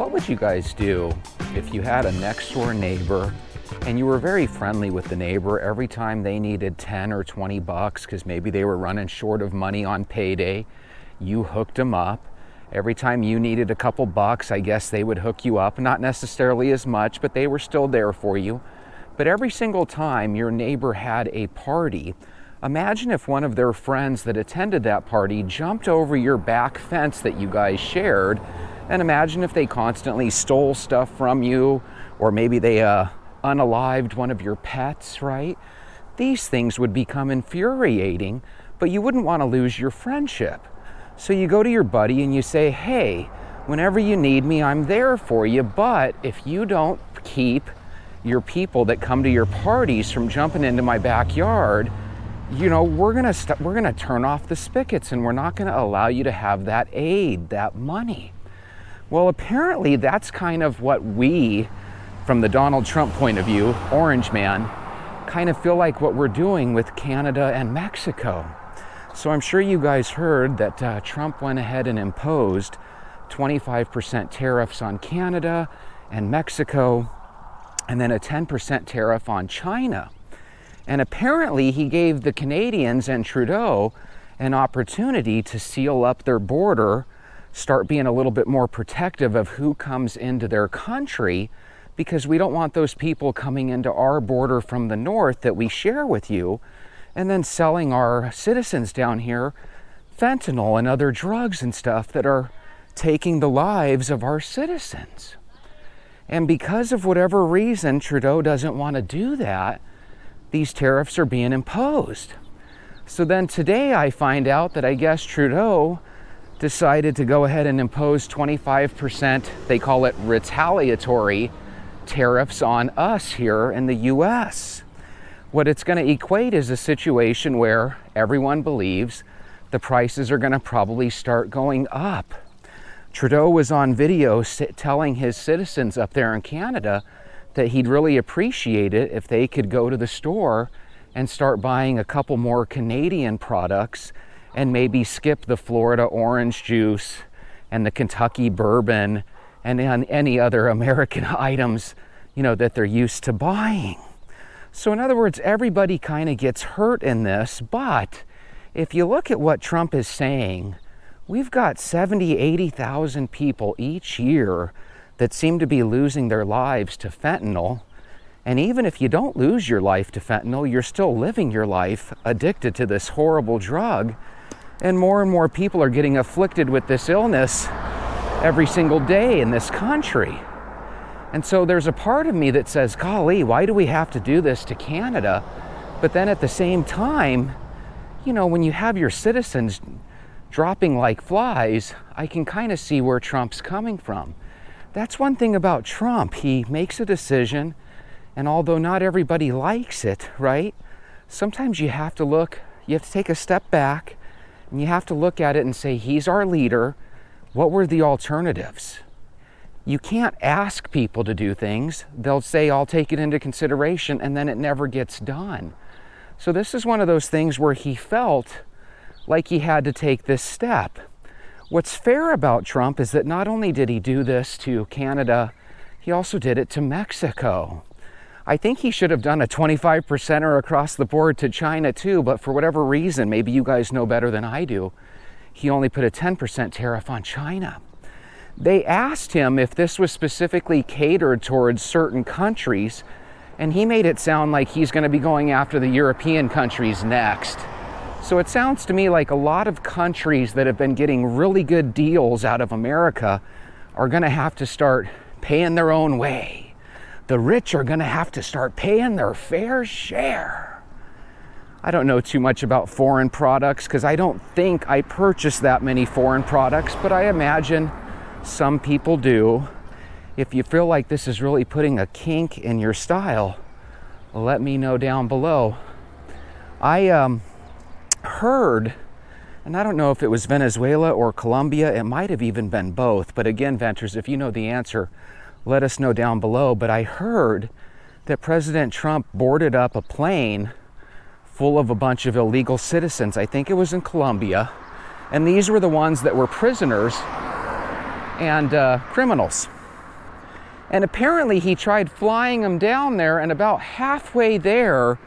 What would you guys do if you had a next door neighbor and you were very friendly with the neighbor every time they needed 10 or 20 bucks because maybe they were running short of money on payday? You hooked them up. Every time you needed a couple bucks, I guess they would hook you up. Not necessarily as much, but they were still there for you. But every single time your neighbor had a party, imagine if one of their friends that attended that party jumped over your back fence that you guys shared, and imagine if they constantly stole stuff from you, or maybe they unalived one of your pets, right? These things would become infuriating, but you wouldn't want to lose your friendship. So you go to your buddy and you say, hey, whenever you need me, I'm there for you, but if you don't keep your people that come to your parties from jumping into my backyard, we're gonna turn off the spigots and we're not gonna allow you to have that aid, that money. Well, apparently that's kind of what we, from the Donald Trump point of view, Orange Man, kind of feel like what we're doing with Canada and Mexico. So I'm sure you guys heard that Trump went ahead and imposed 25% tariffs on Canada and Mexico, and then a 10% tariff on China. And apparently he gave the Canadians and Trudeau an opportunity to seal up their border, start being a little bit more protective of who comes into their country, because we don't want those people coming into our border from the north that we share with you, and then selling our citizens down here fentanyl and other drugs and stuff that are taking the lives of our citizens. And because of whatever reason Trudeau doesn't want to do that, these tariffs are being imposed. So then today I find out that I guess Trudeau decided to go ahead and impose 25%, they call it retaliatory tariffs on us here in the US. What it's going to equate is a situation where everyone believes the prices are going to probably start going up. Trudeau was on video telling his citizens up there in Canada that he'd really appreciate it if they could go to the store and start buying a couple more Canadian products and maybe skip the Florida orange juice and the Kentucky bourbon and any other American items, that they're used to buying. So in other words, everybody kind of gets hurt in this, but if you look at what Trump is saying, we've got 70, 80,000 people each year that seem to be losing their lives to fentanyl. And even if you don't lose your life to fentanyl, you're still living your life addicted to this horrible drug. And more people are getting afflicted with this illness every single day in this country. And so there's a part of me that says, golly, why do we have to do this to Canada? But then at the same time, when you have your citizens dropping like flies, I can kind of see where Trump's coming from. That's one thing about Trump. He makes a decision, and although not everybody likes it, right? Sometimes you have to take a step back, and you have to look at it and say, he's our leader. What were the alternatives? You can't ask people to do things. They'll say, I'll take it into consideration, and then it never gets done. So this is one of those things where he felt like he had to take this step. What's fair about Trump is that not only did he do this to Canada, he also did it to Mexico. I think he should have done a 25%er across the board to China too, but for whatever reason, maybe you guys know better than I do, he only put a 10% tariff on China. They asked him if this was specifically catered towards certain countries, and he made it sound like he's going to be going after the European countries next. So it sounds to me like a lot of countries that have been getting really good deals out of America are going to have to start paying their own way. The rich are going to have to start paying their fair share. I don't know too much about foreign products because I don't think I purchase that many foreign products, but I imagine some people do. If you feel like this is really putting a kink in your style, let me know down below. I heard, and I don't know if it was Venezuela or Colombia, it might have even been both, but again, Venters, if you know the answer, let us know down below. But I heard that President Trump boarded up a plane full of a bunch of illegal citizens. I think it was in Colombia, and these were the ones that were prisoners and criminals. And apparently he tried flying them down there, and about halfway there,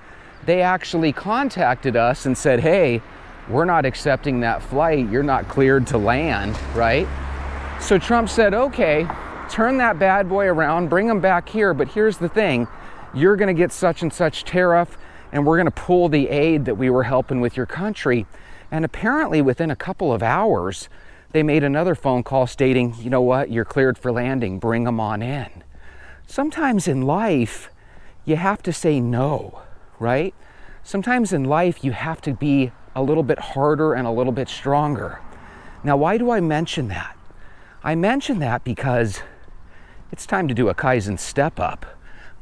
they actually contacted us and said, hey, we're not accepting that flight. You're not cleared to land, right? So Trump said, okay, turn that bad boy around, bring them back here. But here's the thing, you're gonna get such and such tariff, and we're gonna pull the aid that we were helping with your country. And apparently within a couple of hours, they made another phone call stating, you know what, you're cleared for landing, bring them on in. Sometimes in life, you have to say no, right? Sometimes in life, you have to be a little bit harder and a little bit stronger. Now, why do I mention that? I mention that because it's time to do a Kaizen step up.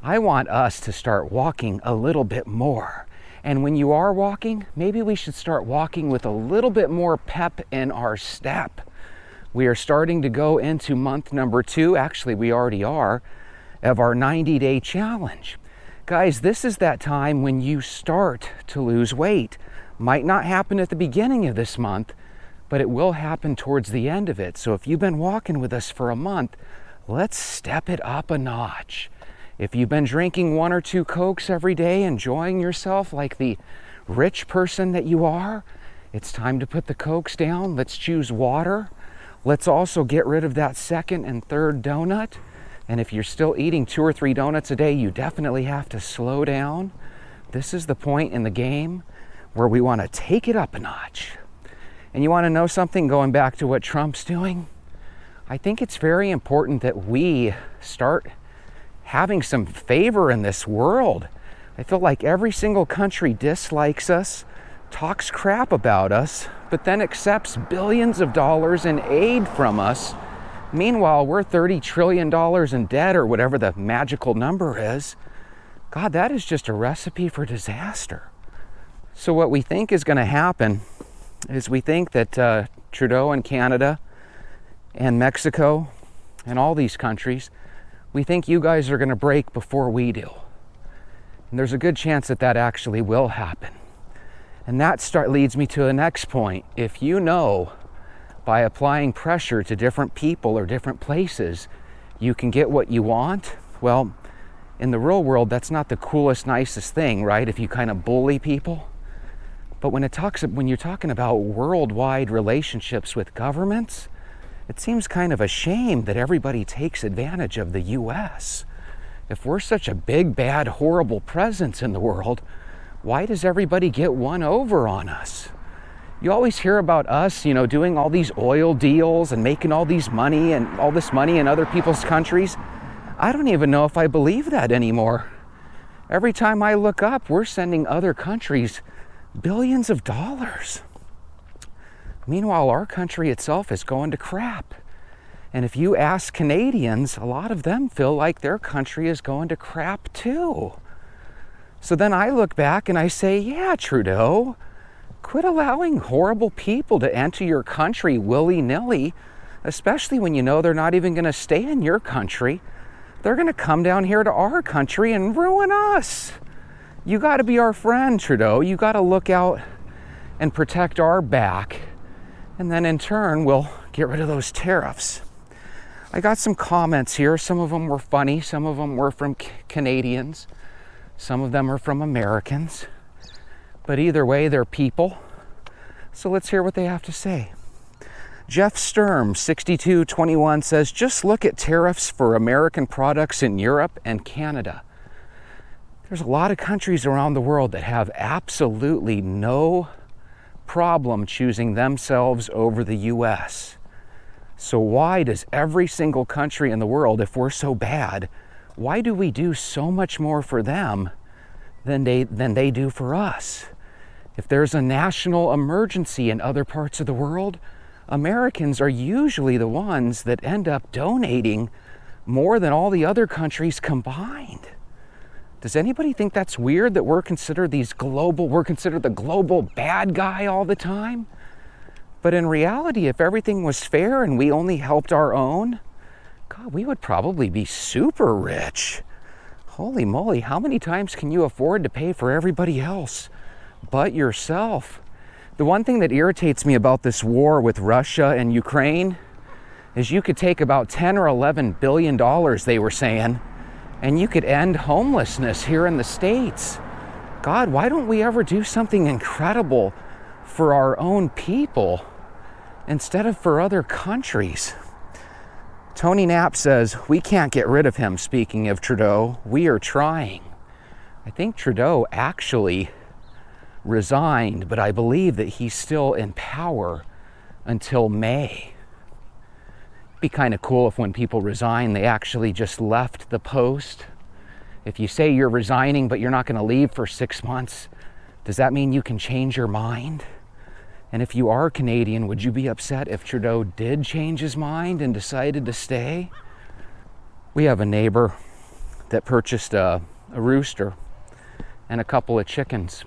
I want us to start walking a little bit more. And when you are walking, maybe we should start walking with a little bit more pep in our step. We are starting to go into month number 2, actually we already are, of our 90-day challenge. Guys, this is that time when you start to lose weight. Might not happen at the beginning of this month, but it will happen towards the end of it. So if you've been walking with us for a month, let's step it up a notch. If you've been drinking 1 or 2 Cokes every day, enjoying yourself like the rich person that you are, it's time to put the Cokes down. Let's choose water. Let's also get rid of that second and third donut. And if you're still eating 2 or 3 donuts a day, you definitely have to slow down. This is the point in the game where we want to take it up a notch. And you want to know something, going back to what Trump's doing? I think it's very important that we start having some favor in this world. I feel like every single country dislikes us, talks crap about us, but then accepts billions of dollars in aid from us. Meanwhile, we're $30 trillion in debt, or whatever the magical number is. God, that is just a recipe for disaster. So what we think is going to happen is we think that Trudeau and Canada and Mexico and all these countries, we think you guys are going to break before we do. And there's a good chance that that actually will happen. And that leads me to the next point. If you know by applying pressure to different people or different places, you can get what you want, well, in the real world, that's not the coolest, nicest thing, right? If you kind of bully people. But when you're talking about worldwide relationships with governments, it seems kind of a shame that everybody takes advantage of the US. If we're such a big, bad, horrible presence in the world, why does everybody get one over on us? You always hear about us, doing all these oil deals and making all this money in other people's countries. I don't even know if I believe that anymore. Every time I look up, we're sending other countries billions of dollars. Meanwhile, our country itself is going to crap. And if you ask Canadians, a lot of them feel like their country is going to crap too. So then I look back and I say, yeah, Trudeau, quit allowing horrible people to enter your country willy-nilly, especially when you know they're not even going to stay in your country. They're going to come down here to our country and ruin us. You got to be our friend, Trudeau. You got to look out and protect our back. And then in turn, we'll get rid of those tariffs. I got some comments here. Some of them were funny. Some of them were from Canadians. Some of them are from Americans. But either way, they're people. So let's hear what they have to say. Jeff Sturm, 6221, says, just look at tariffs for American products in Europe and Canada. There's a lot of countries around the world that have absolutely no problem choosing themselves over the US. So why does every single country in the world, if we're so bad, why do we do so much more for them than they do for us? If there's a national emergency in other parts of the world, Americans are usually the ones that end up donating more than all the other countries combined. Does anybody think that's weird that we're considered the global bad guy all the time? But in reality, if everything was fair and we only helped our own, God, we would probably be super rich. Holy moly, how many times can you afford to pay for everybody else but yourself? The one thing that irritates me about this war with Russia and Ukraine is you could take about 10 or 11 billion dollars, they were saying, and you could end homelessness here in the States. God, why don't we ever do something incredible for our own people instead of for other countries? Tony Knapp says, we can't get rid of him. Speaking of Trudeau, we are trying. I think Trudeau actually resigned, but I believe that he's still in power until May. It'd be kind of cool if when people resign, they actually just left the post. If you say you're resigning, but you're not going to leave for 6 months, does that mean you can change your mind? And if you are Canadian, would you be upset if Trudeau did change his mind and decided to stay? We have a neighbor that purchased a rooster and a couple of chickens.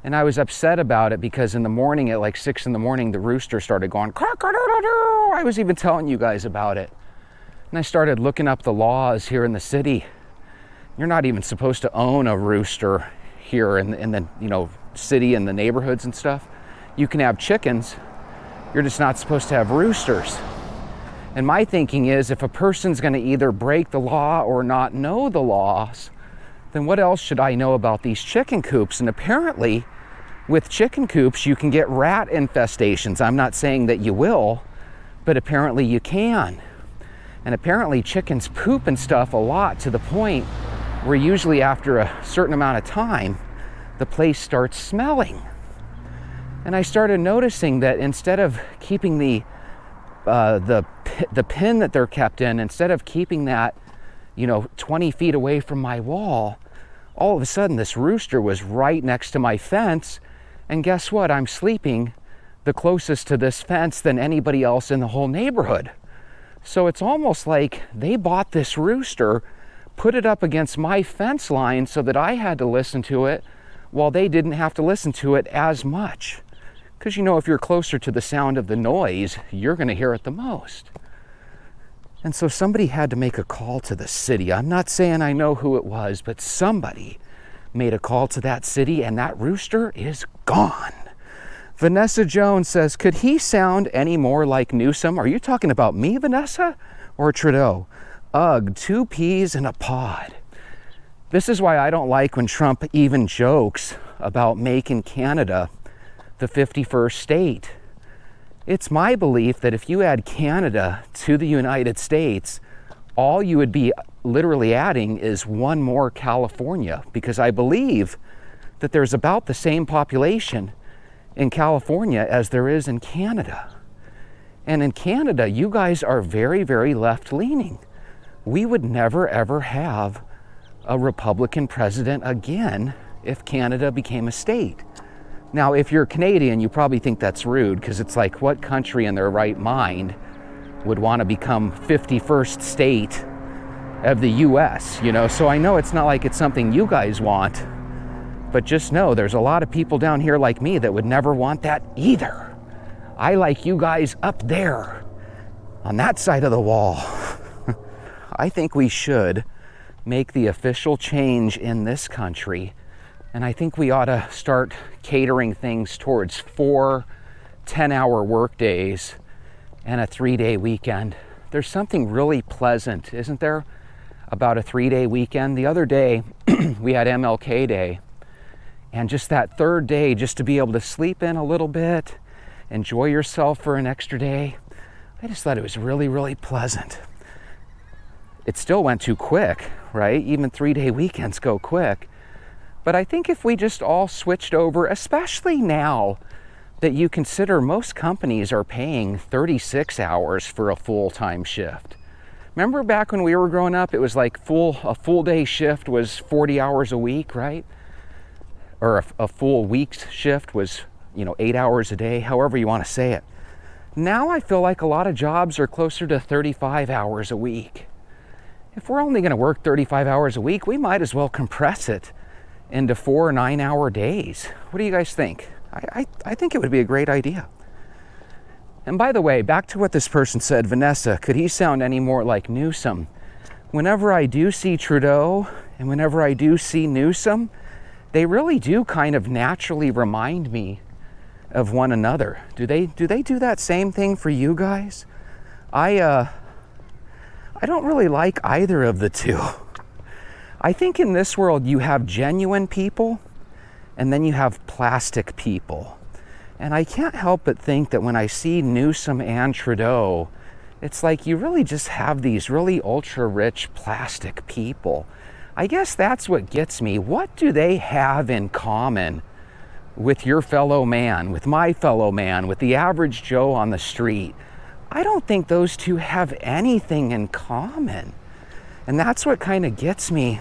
And I was upset about it because in the morning at like 6 in the morning, the rooster started going, cock-a-doodle-doo. I was even telling you guys about it. And I started looking up the laws here in the city. You're not even supposed to own a rooster here in the city and the neighborhoods and stuff. You can have chickens, you're just not supposed to have roosters. And my thinking is, if a person's going to either break the law or not know the laws, then what else should I know about these chicken coops? And apparently, with chicken coops, you can get rat infestations. I'm not saying that you will, but apparently you can. And apparently chickens poop and stuff a lot, to the point where usually after a certain amount of time, the place starts smelling. And I started noticing that instead of keeping the pin that they're kept in, instead of keeping that, 20 feet away from my wall, all of a sudden this rooster was right next to my fence. And guess what? I'm sleeping the closest to this fence than anybody else in the whole neighborhood. So it's almost like they bought this rooster, put it up against my fence line so that I had to listen to it while they didn't have to listen to it as much. Because if you're closer to the sound of the noise, you're going to hear it the most. And so somebody had to make a call to the city. I'm not saying I know who it was, but somebody made a call to that city, and that rooster is gone. Vanessa Jones says, could he sound any more like Newsom? Are you talking about me, Vanessa, or Trudeau? Ugh, 2 peas in a pod. This is why I don't like when Trump even jokes about making Canada the 51st state. It's my belief that if you add Canada to the United States, all you would be literally adding is one more California, because I believe that there's about the same population in California as there is in Canada. And in Canada, you guys are very, very left-leaning. We would never, ever have a Republican president again if Canada became a state. Now, if you're Canadian, you probably think that's rude, because it's like, what country in their right mind would want to become 51st state of the US, So I know it's not like it's something you guys want, but just know there's a lot of people down here like me that would never want that either. I like you guys up there on that side of the wall. I think we should make the official change in this country. And I think we ought to start catering things towards 4 10-hour work days and a 3-day weekend. There's something really pleasant, isn't there, about a 3-day weekend? The other day, we had MLK Day. And just that third day, just to be able to sleep in a little bit, enjoy yourself for an extra day, I just thought it was really, really pleasant. It still went too quick, right? Even 3-day weekends go quick. But I think if we just all switched over, especially now that you consider most companies are paying 36 hours for a full-time shift. Remember back when we were growing up, it was like a full day shift was 40 hours a week, right? Or a full week's shift was, 8 hours a day, however you want to say it. Now I feel like a lot of jobs are closer to 35 hours a week. If we're only going to work 35 hours a week, we might as well compress it into 4 9-hour days. What do you guys think? I think it would be a great idea. And by the way, back to what this person said, Vanessa, could he sound any more like Newsom? Whenever I do see Trudeau and whenever I do see Newsom, they really do kind of naturally remind me of one another. Do they do that same thing for you guys? I don't really like either of the two. I think in this world you have genuine people and then you have plastic people. And I can't help but think that when I see Newsom and Trudeau, it's like you really just have these really ultra-rich plastic people. I guess that's what gets me. What do they have in common with your fellow man, with my fellow man, with the average Joe on the street? I don't think those two have anything in common. And that's what kind of gets me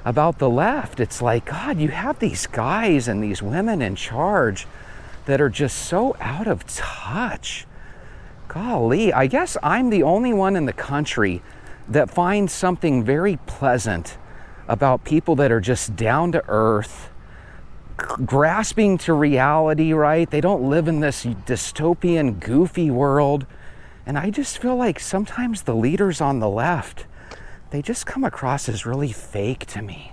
about the left. It's like, God, you have these guys and these women in charge that are just so out of touch. Golly, I guess I'm the only one in the country that finds something very pleasant about people that are just down to earth, grasping to reality, right? They don't live in this dystopian, goofy world. And I just feel like sometimes the leaders on the left, they just come across as really fake to me.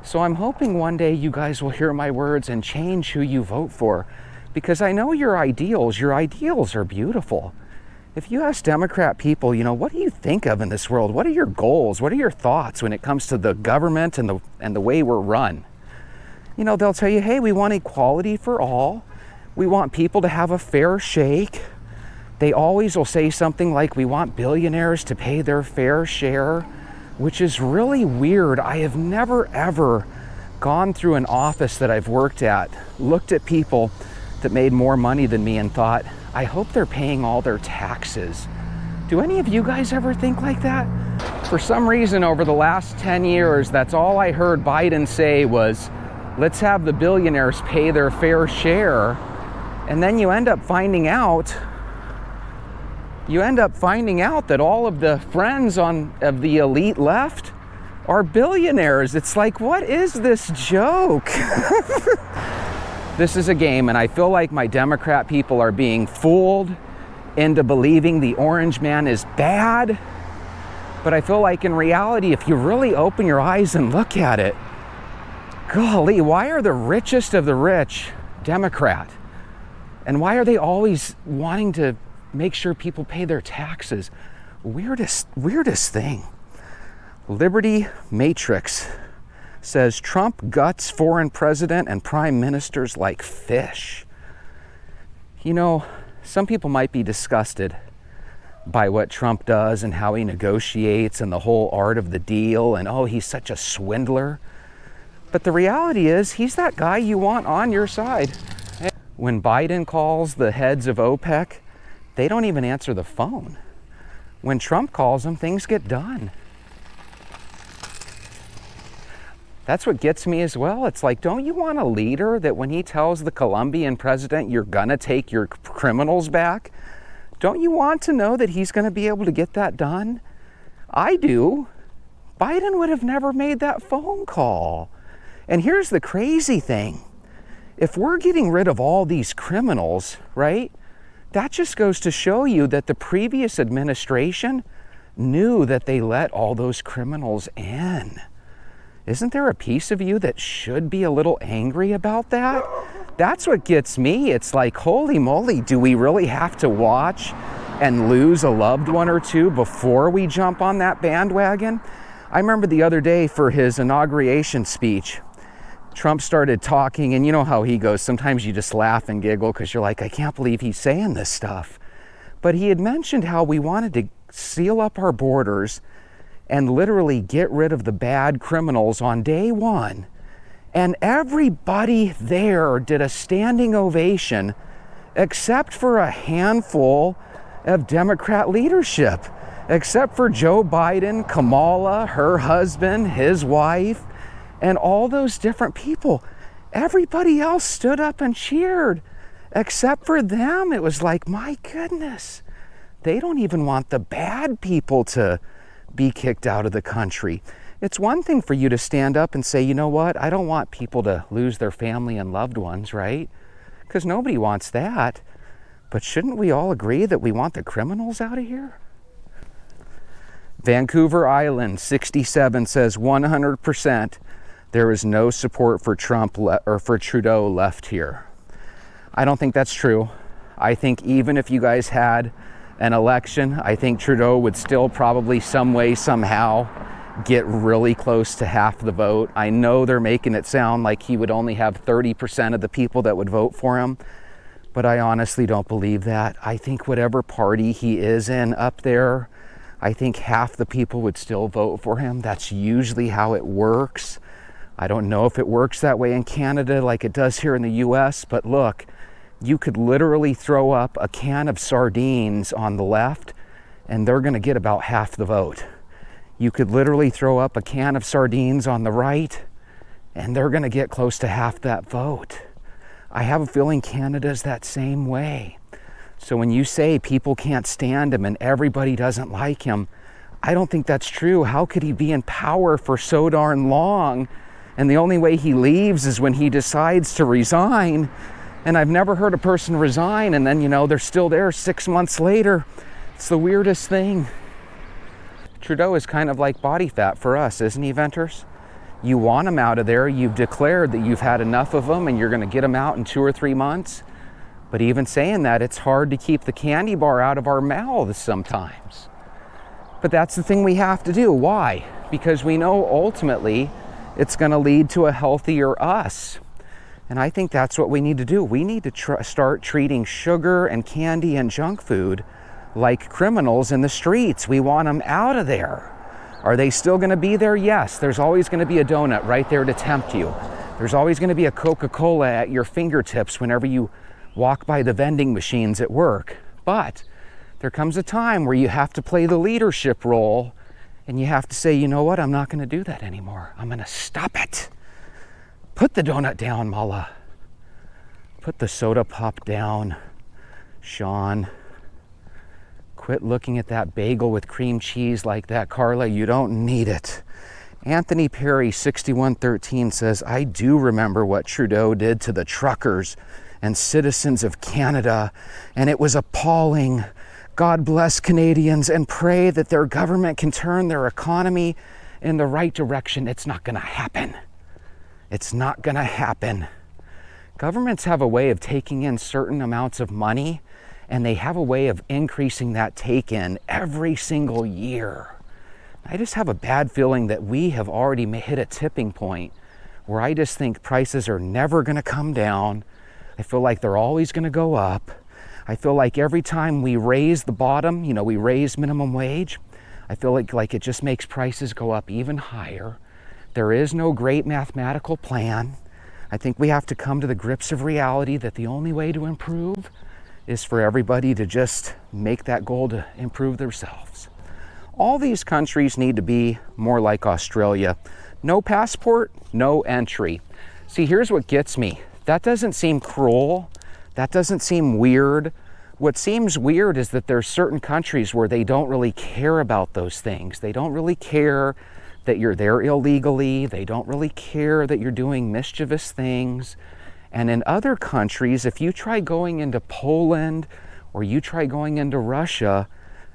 So I'm hoping one day you guys will hear my words and change who you vote for, because I know your ideals are beautiful. If you ask Democrat people, you know, what do you think of in this world? What are your goals? What are your thoughts when it comes to the government and the way we're run? You know, they'll tell you, hey, we want equality for all. We want people to have a fair shake. They always will say something like, we want billionaires to pay their fair share, which is really weird. I have never, ever gone through an office that I've worked at, looked at people that made more money than me and thought, I hope they're paying all their taxes. Do any of you guys ever think like that? For some reason, over the last 10 years, that's all I heard Biden say was, let's have the billionaires pay their fair share. And then you end up finding out that all of the friends of the elite left are billionaires. It's like, what is this joke? This is a game, and I feel like my Democrat people are being fooled into believing the orange man is bad. But I feel like in reality, if you really open your eyes and look at it, golly, why are the richest of the rich Democrat? And why are they always wanting to make sure people pay their taxes? Weirdest thing. Liberty Matrix says Trump guts foreign president and prime ministers like fish. You know, some people might be disgusted by what Trump does and how he negotiates and the whole art of the deal and, oh, he's such a swindler. But the reality is, he's that guy you want on your side. When Biden calls the heads of OPEC, they don't even answer the phone. When Trump calls them, things get done. That's what gets me as well. It's like, don't you want a leader that when he tells the Colombian president you're gonna take your criminals back, don't you want to know that he's gonna be able to get that done? I do. Biden would have never made that phone call. And here's the crazy thing. If we're getting rid of all these criminals, right? That just goes to show you that the previous administration knew that they let all those criminals in. Isn't there a piece of you that should be a little angry about that? That's what gets me. It's like, holy moly, do we really have to watch and lose a loved one or two before we jump on that bandwagon? I remember the other day for his inauguration speech, Trump started talking, and you know how he goes. Sometimes you just laugh and giggle because you're like, I can't believe he's saying this stuff. But he had mentioned how we wanted to seal up our borders and literally get rid of the bad criminals on day one. And everybody there did a standing ovation except for a handful of Democrat leadership, except for Joe Biden, Kamala, her husband, his wife, and all those different people. Everybody else stood up and cheered. Except for them, it was like, my goodness, they don't even want the bad people to be kicked out of the country. It's one thing for you to stand up and say, you know what, I don't want people to lose their family and loved ones, right? Because nobody wants that. But shouldn't we all agree that we want the criminals out of here? Vancouver Island 67 says 100% there is no support for Trump or for Trudeau left here. I don't think that's true. I think even if you guys had an election, I think Trudeau would still probably some way, somehow get really close to half the vote. I know they're making it sound like he would only have 30% of the people that would vote for him, but I honestly don't believe that. I think whatever party he is in up there, I think half the people would still vote for him. That's usually how it works. I don't know if it works that way in Canada like it does here in the US, but look, you could literally throw up a can of sardines on the left and they're going to get about half the vote. You could literally throw up a can of sardines on the right and they're going to get close to half that vote. I have a feeling Canada's that same way. So when you say people can't stand him and everybody doesn't like him, I don't think that's true. How could he be in power for so darn long? And the only way he leaves is when he decides to resign. And I've never heard a person resign and then, they're still there 6 months later. It's the weirdest thing. Trudeau is kind of like body fat for us, isn't he, Venters? You want him out of there. You've declared that you've had enough of him and you're going to get him out in 2 or 3 months. But even saying that, it's hard to keep the candy bar out of our mouths sometimes. But that's the thing we have to do. Why? Because we know ultimately it's going to lead to a healthier us. And I think that's what we need to do. We need to start treating sugar and candy and junk food like criminals in the streets. We want them out of there. Are they still going to be there? Yes. There's always going to be a donut right there to tempt you. There's always going to be a Coca-Cola at your fingertips whenever you walk by the vending machines at work. But there comes a time where you have to play the leadership role and you have to say, you know what? I'm not going to do that anymore. I'm going to stop it. Put the donut down, Mala. Put the soda pop down, Sean. Quit looking at that bagel with cream cheese like that, Carla. You don't need it. Anthony Perry, 6113, says, I do remember what Trudeau did to the truckers and citizens of Canada, and it was appalling. God bless Canadians and pray that their government can turn their economy in the right direction. It's not going to happen. It's not going to happen. Governments have a way of taking in certain amounts of money, and they have a way of increasing that take-in every single year. I just have a bad feeling that we have already hit a tipping point where I just think prices are never going to come down. I feel like they're always going to go up. I feel like every time we raise the bottom, we raise minimum wage, I feel like it just makes prices go up even higher. There is no great mathematical plan. I think we have to come to the grips of reality that the only way to improve is for everybody to just make that goal to improve themselves. All these countries need to be more like Australia. No passport, no entry. See, here's what gets me. That doesn't seem cruel. That doesn't seem weird. What seems weird is that there's certain countries where they don't really care about those things. They don't really care that you're there illegally. They don't really care that you're doing mischievous things. And in other countries, if you try going into Poland or you try going into Russia,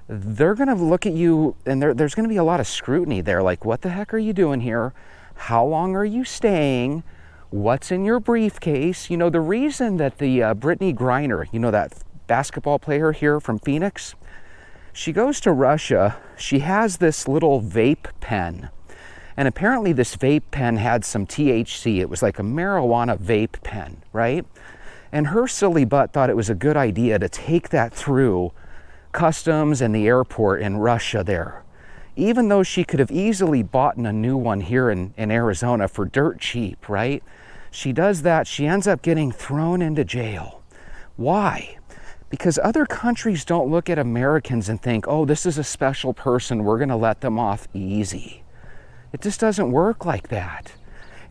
they're going to look at you and there's going to be a lot of scrutiny there. Like, what the heck are you doing here? How long are you staying? What's in your briefcase? The reason that the Brittany Griner, that basketball player here from Phoenix, she goes to Russia, she has this little vape pen. And apparently this vape pen had some THC. It was like a marijuana vape pen, right? And her silly butt thought it was a good idea to take that through customs and the airport in Russia there. Even though she could have easily bought a new one here in Arizona for dirt cheap, right? She does that, she ends up getting thrown into jail. Why? Because other countries don't look at Americans and think, oh, this is a special person, we're gonna let them off easy. It just doesn't work like that.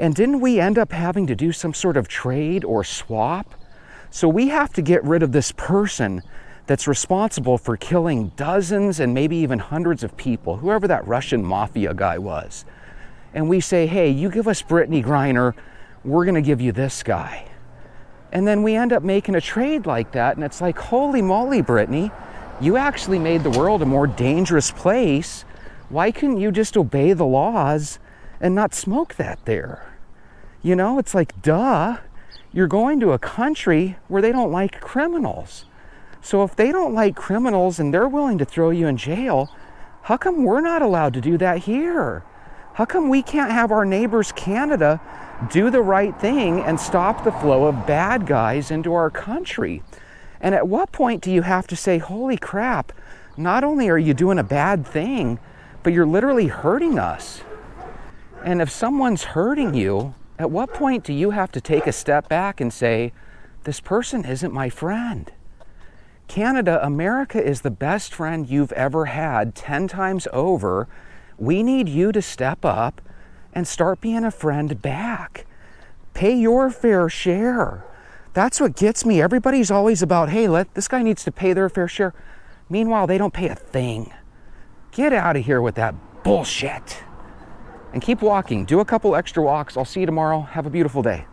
And didn't we end up having to do some sort of trade or swap? So we have to get rid of this person that's responsible for killing dozens and maybe even hundreds of people, whoever that Russian mafia guy was. And we say, hey, you give us Brittany Griner, we're gonna give you this guy. And then we end up making a trade like that, and it's like, holy moly, Brittany, you actually made the world a more dangerous place. Why couldn't you just obey the laws and not smoke that there? It's like, duh, you're going to a country where they don't like criminals. So if they don't like criminals and they're willing to throw you in jail, how come we're not allowed to do that here? How come we can't have our neighbors, Canada, do the right thing and stop the flow of bad guys into our country? And at what point do you have to say, holy crap, not only are you doing a bad thing, but you're literally hurting us? And if someone's hurting you, at what point do you have to take a step back and say, this person isn't my friend? Canada, America is the best friend you've ever had 10 times over. We need you to step up and start being a friend back. Pay your fair share. That's what gets me. Everybody's always about, hey, this guy needs to pay their fair share. Meanwhile, they don't pay a thing. Get out of here with that bullshit. And keep walking. Do a couple extra walks. I'll see you tomorrow. Have a beautiful day.